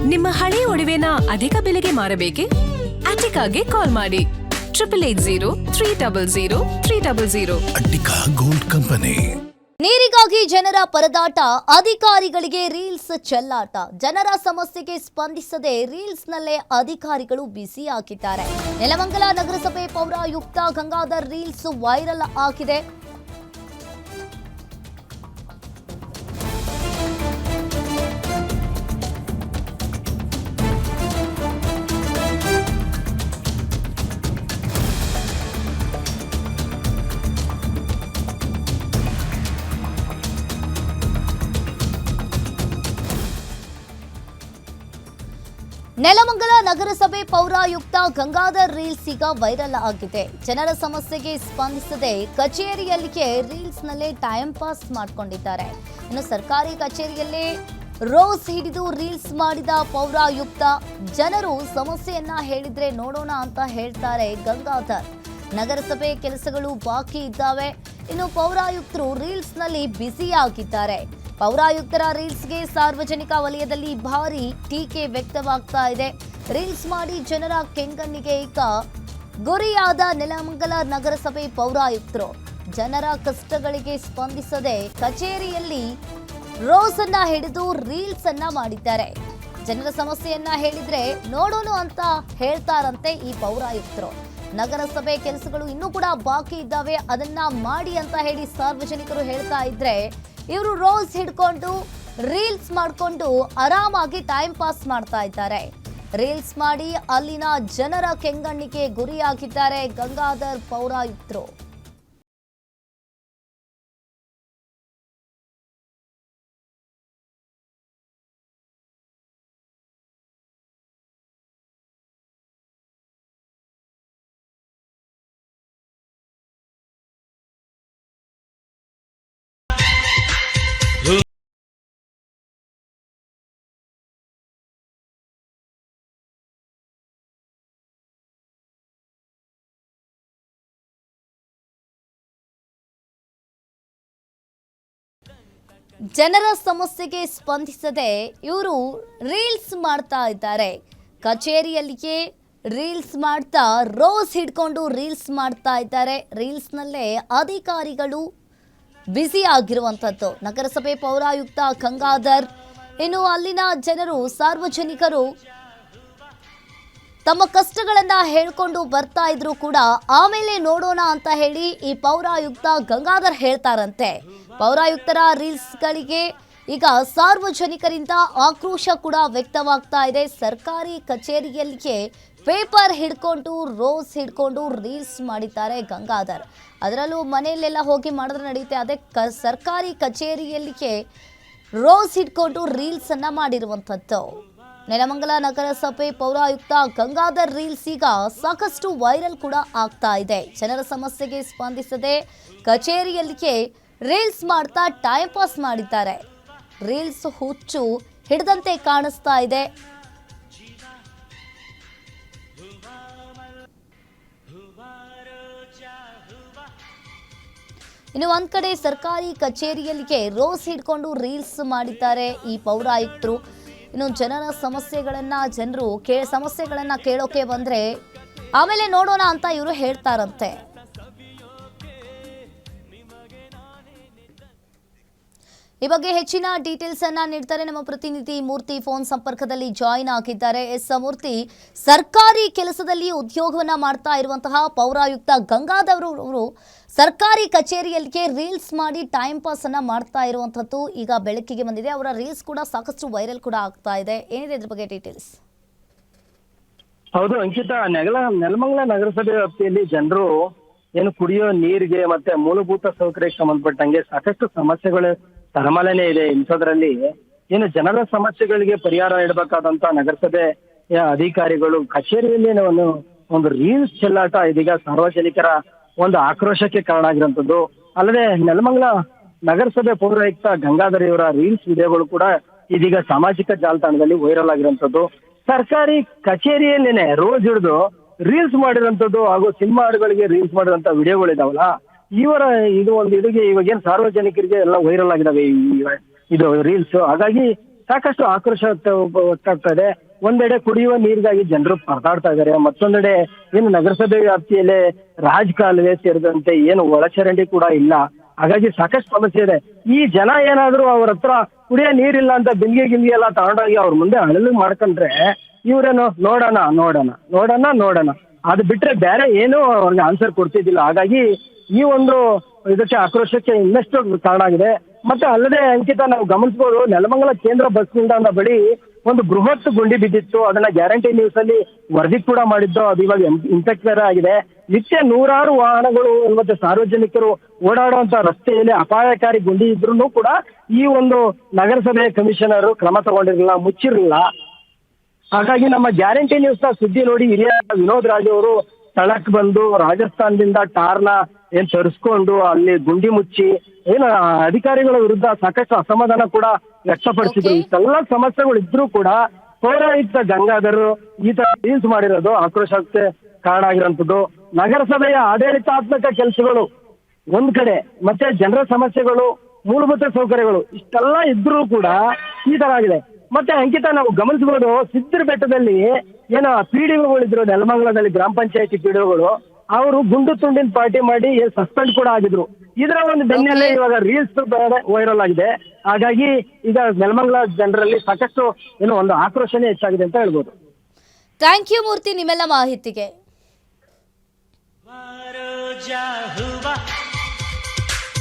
ನಿಮ್ಮ ಹಳೆಯ ಒಡವೆನ ಅಧಿಕ ಬೆಲೆಗೆ ಮಾರಬೇಕೆ? ಅಟಿಕಾಗೆ ಕಾಲ್ ಮಾಡಿ 8880 ಅಟಿಕಾ ಗೋಲ್ಡ್ ಕಂಪನಿ. ನೀರಿಗಾಗಿ ಜನರ ಪರದಾಟ, ಅಧಿಕಾರಿಗಳಿಗೆ ರೀಲ್ಸ್ ಚೆಲ್ಲಾಟ. ಜನರ ಸಮಸ್ಯೆಗೆ ಸ್ಪಂದಿಸದೆ ರೀಲ್ಸ್ನಲ್ಲೇ ಅಧಿಕಾರಿಗಳು ಬ್ಯುಸಿ ಆಗಿದ್ದಾರೆ. ನೆಲಮಂಗಲ ನಗರಸಭೆ ಪೌರಾಯುಕ್ತ ಗಂಗಾಧರ್ ರೀಲ್ಸ್ ವೈರಲ್ ಆಗಿದೆ. ನೆಲಮಂಗಲ ನಗರಸಭೆ ಪೌರಾಯುಕ್ತ ಗಂಗಾಧರ್ ರೀಲ್ಸ್ ಈಗ ವೈರಲ್ ಆಗಿದೆ. ಜನರ ಸಮಸ್ಯೆಗೆ ಸ್ಪಂದಿಸದೆ ಕಚೇರಿಯಲ್ಲಿಗೆ ರೀಲ್ಸ್ನಲ್ಲೇ ಟೈಮ್ ಪಾಸ್ ಮಾಡಿಕೊಂಡಿದ್ದಾರೆ. ಇನ್ನು ಸರ್ಕಾರಿ ಕಚೇರಿಯಲ್ಲೇ ರೋಸ್ ಹಿಡಿದು ರೀಲ್ಸ್ ಮಾಡಿದ ಪೌರಾಯುಕ್ತ, ಜನರು ಸಮಸ್ಯೆಯನ್ನ ಹೇಳಿದ್ರೆ ನೋಡೋಣ ಅಂತ ಹೇಳ್ತಾರೆ ಗಂಗಾಧರ್. ನಗರಸಭೆ ಕೆಲಸಗಳು ಬಾಕಿ ಇದ್ದಾವೆ. ಇನ್ನು ಪೌರಾಯುಕ್ತರು ರೀಲ್ಸ್ನಲ್ಲಿ ಬ್ಯುಸಿ ಆಗಿದ್ದಾರೆ. ಪೌರಾಯುಕ್ತರ ರೀಲ್ಸ್ಗೆ ಸಾರ್ವಜನಿಕ ವಲಯದಲ್ಲಿ ಭಾರಿ ಟೀಕೆ ವ್ಯಕ್ತವಾಗ್ತಾ ಇದೆ. ರೀಲ್ಸ್ ಮಾಡಿ ಜನರ ಕೆಂಗಣ್ಣಿಗೆ ಈಗ ಗುರಿಯಾದ ನೆಲಮಂಗಲ ನಗರಸಭೆ ಪೌರಾಯುಕ್ತರು ಜನರ ಕಷ್ಟಗಳಿಗೆ ಸ್ಪಂದಿಸದೆ ಕಚೇರಿಯಲ್ಲಿ ರೋಸ್ ಅನ್ನ ಹಿಡಿದು ರೀಲ್ಸ್ ಅನ್ನ ಮಾಡಿದ್ದಾರೆ. ಜನರ ಸಮಸ್ಯೆಯನ್ನ ಹೇಳಿದ್ರೆ ನೋಡೋಣ ಅಂತ ಹೇಳ್ತಾರಂತೆ ಈ ಪೌರಾಯುಕ್ತರು. ನಗರಸಭೆ ಕೆಲಸಗಳು ಇನ್ನೂ ಕೂಡ ಬಾಕಿ ಇದ್ದಾವೆ, ಅದನ್ನ ಮಾಡಿ ಅಂತ ಹೇಳಿ ಸಾರ್ವಜನಿಕರು ಹೇಳ್ತಾ ಇದ್ರೆ ಇವರು ರೋಸ್ ಹಿಡ್ಕೊಂಡು ರೀಲ್ಸ್ ಮಾಡಿಕೊಂಡು ಆರಾಮಾಗಿ ಟೈಮ್ ಪಾಸ್ ಮಾಡ್ತಾ ಇದ್ದಾರೆ. ರೀಲ್ಸ್ ಮಾಡಿ ಅಲ್ಲಿನ ಜನರ ಕೆಂಗಣ್ಣಿಗೆ ಗುರಿಯಾಗಿದ್ದಾರೆ ಗಂಗಾಧರ್ ಪೌರಾಯುಕ್ತರು. ಜನರ ಸಮಸ್ಯೆಗೆ ಸ್ಪಂದಿಸದೆ ಇವರು ರೀಲ್ಸ್ ಮಾಡ್ತಾ ಇದ್ದಾರೆ. ಕಚೇರಿಯಲ್ಲಿಗೆ ರೀಲ್ಸ್ ಮಾಡ್ತಾ ರೋಸ್ ಹಿಡ್ಕೊಂಡು ರೀಲ್ಸ್ ಮಾಡ್ತಾ ಇದ್ದಾರೆ. ರೀಲ್ಸ್ನಲ್ಲೇ ಅಧಿಕಾರಿಗಳು ಬ್ಯುಸಿ ಆಗಿರುವಂಥದ್ದು. ನಗರಸಭೆ ಪೌರಾಯುಕ್ತ ಗಂಗಾಧರ್, ಇನ್ನು ಅಲ್ಲಿನ ಜನರು ಸಾರ್ವಜನಿಕರು ತಮ್ಮ ಕಷ್ಟಗಳನ್ನ ಹೇಳ್ಕೊಂಡು ಬರ್ತಾ ಇದ್ರು ಕೂಡ ಆಮೇಲೆ ನೋಡೋಣ ಅಂತ ಹೇಳಿ ಈ ಪೌರಾಯುಕ್ತ ಗಂಗಾಧರ್ ಹೇಳ್ತಾರಂತೆ. ಪೌರಾಯುಕ್ತರ ರೀಲ್ಸ್ಗಳಿಗೆ ಈಗ ಸಾರ್ವಜನಿಕರಿಂದ ಆಕ್ರೋಶ ಕೂಡ ವ್ಯಕ್ತವಾಗ್ತಾ ಇದೆ. ಸರ್ಕಾರಿ ಕಚೇರಿಯಲ್ಲಿಗೆ ಪೇಪರ್ ಹಿಡ್ಕೊಂಡು ರೋಸ್ ಹಿಡ್ಕೊಂಡು ರೀಲ್ಸ್ ಮಾಡಿದ್ದಾರೆ ಗಂಗಾಧರ್. ಅದರಲ್ಲೂ ಮನೆಯಲ್ಲೆಲ್ಲ ಹೋಗಿ ಮಾಡಿದ್ರೆ ನಡೆಯುತ್ತೆ, ಅದೇ ಸರ್ಕಾರಿ ಕಚೇರಿಯಲ್ಲಿಗೆ ರೋಸ್ ಹಿಡ್ಕೊಂಡು ರೀಲ್ಸ್ ಅನ್ನ ಮಾಡಿರುವಂಥದ್ದು. ನೆಲಮಂಗಲ ನಗರಸಭೆ ಪೌರಾಯುಕ್ತ ಗಂಗಾಧರ್ ರೀಲ್ಸ್ ಈಗ ಸಾಕಷ್ಟು ವೈರಲ್ ಕೂಡ ಆಗ್ತಾ ಇದೆ. ಜನರ ಸಮಸ್ಯೆಗೆ ಸ್ಪಂದಿಸದೆ ಕಚೇರಿಯಲ್ಲಿಗೆ ರೀಲ್ಸ್ ಮಾಡ್ತಾ ಟೈಮ್ ಪಾಸ್ ಮಾಡಿದ್ದಾರೆ. ರೀಲ್ಸ್ ಹುಚ್ಚು ಹಿಡಿದಂತೆ ಕಾಣಿಸ್ತಾ ಇದೆ. ಇನ್ನು ಒಂದ್ ಕಡೆ ಸರ್ಕಾರಿ ಕಚೇರಿಯಲ್ಲಿಗೆ ರೋಸ್ ಹಿಡ್ಕೊಂಡು ರೀಲ್ಸ್ ಮಾಡಿದ್ದಾರೆ ಈ ಪೌರಾಯುಕ್ತರು. ಇನ್ನು ಜನರ ಸಮಸ್ಯೆಗಳನ್ನ ಕೇಳೋಕೆ ಬಂದ್ರೆ ಆಮೇಲೆ ನೋಡೋಣ ಅಂತ ಇವರು ಹೇಳ್ತಾರಂತೆ. ಈ ಬಗ್ಗೆ ಹೆಚ್ಚಿನ ಡೀಟೇಲ್ಸ್ ಅನ್ನ ನೀಡ್ತಾರೆ ನಮ್ಮ ಪ್ರತಿನಿಧಿ ಮೂರ್ತಿ. ಫೋನ್ ಸಂಪರ್ಕದಲ್ಲಿ ಜಾಯಿನ್ ಆಗಿದ್ದಾರೆ. ಮೂರ್ತಿ, ಸರ್ಕಾರಿ ಕೆಲಸದಲ್ಲಿ ಉದ್ಯೋಗವನ್ನ ಮಾಡ್ತಾ ಇರುವಂತಹ ಪೌರಾಯುಕ್ತ ಗಂಗಾಧರ್ ಅವರು ಸರ್ಕಾರಿ ಕಚೇರಿಯಲ್ಲಿಗೆ ರೀಲ್ಸ್ ಮಾಡಿ ಟೈಮ್ ಪಾಸ್ ಅನ್ನ ಮಾಡ್ತಾ ಇರುವಂತದ್ದು ಈಗ ಬೆಳಕಿಗೆ ಬಂದಿದೆ. ಅವರ ರೀಲ್ಸ್ ಕೂಡ ಸಾಕಷ್ಟು ವೈರಲ್ ಕೂಡ ಆಗ್ತಾ ಇದೆ. ಏನಿದೆ ಇದ್ರ ಬಗ್ಗೆ ಡೀಟೇಲ್ಸ್? ಹೌದು ಅಂಕಿತ, ನೆಲಮಂಗಲ ನಗರಸಭೆ ವ್ಯಾಪ್ತಿಯಲ್ಲಿ ಜನರು ಏನು ಕುಡಿಯೋ ನೀರಿಗೆ ಮತ್ತೆ ಮೂಲಭೂತ ಸೌಕರ್ಯಕ್ಕೆ ಸಂಬಂಧಪಟ್ಟಂಗೆ ಸಾಕಷ್ಟು ಸಮಸ್ಯೆಗಳು ತರಮಲೆನೇ ಇದೆ. ಇಂಥದ್ರಲ್ಲಿ ಏನು ಜನರ ಸಮಸ್ಯೆಗಳಿಗೆ ಪರಿಹಾರ ನೀಡಬೇಕಾದಂತ ನಗರಸಭೆ ಅಧಿಕಾರಿಗಳು ಕಚೇರಿಯಲ್ಲಿ ಒಂದು ರೀಲ್ಸ್ ಚೆಲ್ಲಾಟ ಇದೀಗ ಸಾರ್ವಜನಿಕರ ಒಂದು ಆಕ್ರೋಶಕ್ಕೆ ಕಾರಣ ಆಗಿರುವಂತದ್ದು. ಅಲ್ಲದೆ ನೆಲಮಂಗಲ ನಗರಸಭೆ ಪೌರಾಯುಕ್ತ ಗಂಗಾಧರ್ ಇವರ ರೀಲ್ಸ್ ವಿಡಿಯೋಗಳು ಕೂಡ ಇದೀಗ ಸಾಮಾಜಿಕ ಜಾಲತಾಣದಲ್ಲಿ ವೈರಲ್ ಆಗಿರುವಂತದ್ದು. ಸರ್ಕಾರಿ ಕಚೇರಿಯಲ್ಲೇನೆ ರೋಸ್ ಹಿಡಿದು ರೀಲ್ಸ್ ಮಾಡಿರುವಂತದ್ದು ಹಾಗೂ ಸಿನಿಮಾ ಹಾಡುಗಳಿಗೆ ರೀಲ್ಸ್ ಮಾಡಿರುವಂತ ವಿಡಿಯೋಗಳಿದಾವಲ್ಲ, ಇದು ಒಂದು ಇವಾಗ ಏನ್ ಸಾರ್ವಜನಿಕರಿಗೆ ಎಲ್ಲ ವೈರಲ್ ಆಗಿದಾವೆ ಇದು ರೀಲ್ಸ್. ಹಾಗಾಗಿ ಸಾಕಷ್ಟು ಆಕ್ರೋಶ ವ್ಯಕ್ತವಾಗ್ತಾ ಇದೆ. ಒಂದೆಡೆ ಕುಡಿಯುವ ನೀರಿಗಾಗಿ ಜನರು ಪರದಾಡ್ತಾ ಇದ್ದಾರೆ, ಮತ್ತೊಂದೆಡೆ ಏನು ನಗರಸಭೆ ವ್ಯಾಪ್ತಿಯಲ್ಲೇ ರಾಜ್ ಕಾಲುವೆ ಸೇರಿದಂತೆ ಏನು ಒಳಚರಂಡಿ ಕೂಡ ಇಲ್ಲ. ಹಾಗಾಗಿ ಸಾಕಷ್ಟು ಸಮಸ್ಯೆ ಇದೆ. ಈ ಜನ ಏನಾದ್ರು ಅವ್ರ ಹತ್ರ ಕುಡಿಯೋ ನೀರಿಲ್ಲ ಅಂತ ಬಿಂದಿಗೆ ಗಿಂದಿಗೆ ಎಲ್ಲ ತಗೊಂಡೋಗಿ ಅವ್ರ ಮುಂದೆ ಅಳಲು ಮಾಡ್ಕೊಂಡ್ರೆ ಇವ್ರೇನು ನೋಡೋಣ ಅದು ಬಿಟ್ರೆ ಬೇರೆ ಏನು ಅವ್ರಿಗೆ ಆನ್ಸರ್ ಕೊಡ್ತಿದ್ದಿಲ್ಲ. ಹಾಗಾಗಿ ಈ ಒಂದು ಇದಕ್ಕೆ ಆಕ್ರೋಶಕ್ಕೆ ಇನ್ನಷ್ಟು ಕಾರಣ ಆಗಿದೆ. ಮತ್ತೆ ಅಲ್ಲದೆ ಅಂಕಿತ, ನಾವು ಗಮನಿಸಬಹುದು, ನೆಲಮಂಗಲ ಕೇಂದ್ರ ಬಸ್ ನಿಲ್ದಾಣ ಬಳಿ ಒಂದು ಬೃಹತ್ ಗುಂಡಿ ಬಿದ್ದಿತ್ತು. ಅದನ್ನ ಗ್ಯಾರಂಟಿ ನ್ಯೂಸ್ ಅಲ್ಲಿ ವರದಿ ಕೂಡ ಮಾಡಿದ್ದು. ಅದು ಇವಾಗ ಇಂಪ್ಯಾಕ್ಟ್ ಬೇರೆ ಆಗಿದೆ. ನಿತ್ಯ ನೂರಾರು ವಾಹನಗಳು ಮತ್ತೆ ಸಾರ್ವಜನಿಕರು ಓಡಾಡುವಂತ ರಸ್ತೆಯಲ್ಲಿ ಅಪಾಯಕಾರಿ ಗುಂಡಿ ಇದ್ರೂ ಕೂಡ ಈ ಒಂದು ನಗರಸಭೆ ಕಮಿಷನರ್ ಕ್ರಮ ತಗೊಂಡಿರಲಿಲ್ಲ, ಮುಚ್ಚಿರಲಿಲ್ಲ. ಹಾಗಾಗಿ ನಮ್ಮ ಗ್ಯಾರಂಟಿ ನ್ಯೂಸ್ ನ ಸುದ್ದಿ ನೋಡಿ ಹಿರಿಯ ವಿನೋದ್ ರಾಜ್ ಅವರು ಸ್ಥಳಕ್ಕೆ ಬಂದು ರಾಜಸ್ಥಾನದಿಂದ ಟಾರ್ನ ತರಿಸ್ಕೊಂಡು ಅಲ್ಲಿ ಗುಂಡಿ ಮುಚ್ಚಿ ಅಧಿಕಾರಿಗಳ ವಿರುದ್ಧ ಸಾಕಷ್ಟು ಅಸಮಾಧಾನ ಕೂಡ ವ್ಯಕ್ತಪಡಿಸಿದ್ರು. ಇಷ್ಟೆಲ್ಲ ಸಮಸ್ಯೆಗಳು ಇದ್ರೂ ಕೂಡ ಪೌರಾಯುಕ್ತ ಗಂಗಾಧರ್ ಈ ತರ ರೀಲ್ಸ್ ಮಾಡಿರೋದು ಆಕ್ರೋಶಕ್ಕೆ ಕಾರಣ ಆಗಿರುವಂತದ್ದು. ನಗರಸಭೆಯ ಆಡಳಿತಾತ್ಮಕ ಕೆಲಸಗಳು ಒಂದ್ ಕಡೆ, ಮತ್ತೆ ಜನರ ಸಮಸ್ಯೆಗಳು, ಮೂಲಭೂತ ಸೌಕರ್ಯಗಳು ಇಷ್ಟೆಲ್ಲ ಇದ್ರೂ ಕೂಡ ಈ ತರ ಆಗಿದೆ. ಮತ್ತೆ ಅಂಕಿತ, ನಾವು ಗಮನಿಸಬಹುದು, ಸಿದ್ದರ ಬೆಟ್ಟದಲ್ಲಿ ಪಿಡಿಒಗಳಿದ್ರು ನೆಲಮಂಗಲದಲ್ಲಿ, ಗ್ರಾಮ ಪಂಚಾಯತಿ ಪಿಡಿಒಗಳು, ಅವರು ಗುಂಡು ತುಂಡಿನ ಪಾರ್ಟಿ ಮಾಡಿ ಸಸ್ಪೆಂಡ್ ಕೂಡ ಆಗಿದ್ರು. ಇದರ ಒಂದು ಬೆನ್ನಲ್ಲೇ ಇವಾಗ ರೀಲ್ಸ್ ವೈರಲ್ ಆಗಿದೆ. ಹಾಗಾಗಿ ಈಗ ನೆಲಮಂಗಲ ಜನರಲ್ಲಿ ಸಾಕಷ್ಟು ಒಂದು ಆಕ್ರೋಶನೇ ಹೆಚ್ಚಾಗಿದೆ ಅಂತ ಹೇಳ್ಬೋದು. ಥ್ಯಾಂಕ್ ಯು ಮೂರ್ತಿ, ನಿಮ್ಮೆಲ್ಲ ಮಾಹಿತಿಗೆ.